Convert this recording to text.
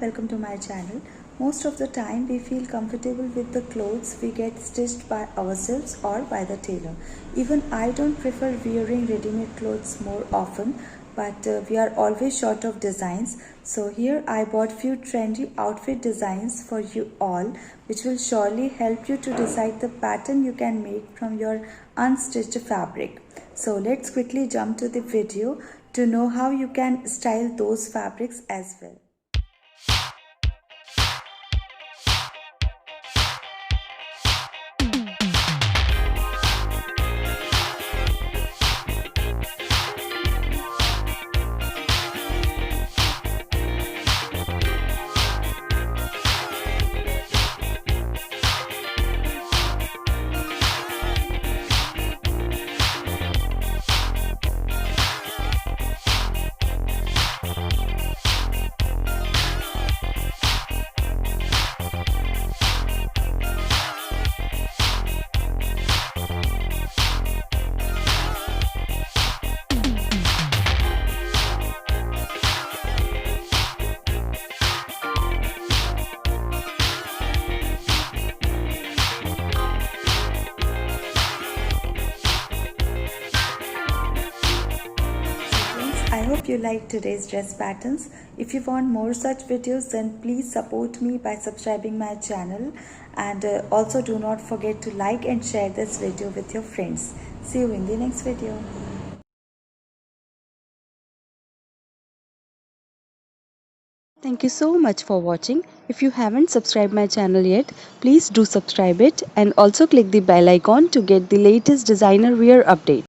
welcome to my channel. Most of the time we feel comfortable with the clothes we get stitched by ourselves or by the tailor. Even I don't prefer wearing ready-made clothes more often, but we are always short of designs. So here I bought few trendy outfit designs for you all, which will surely help you to decide the pattern you can make from your unstitched fabric. So let's quickly jump to the video to know how you can style those fabrics as well. I hope you liked today's dress patterns. If you want more such videos, then please support me by subscribing my channel, and also do not forget to like and share this video with your friends. See you in the next video. Thank you so much for watching. If you haven't subscribed my channel yet, please do subscribe it and also click the bell icon to get the latest designer wear update.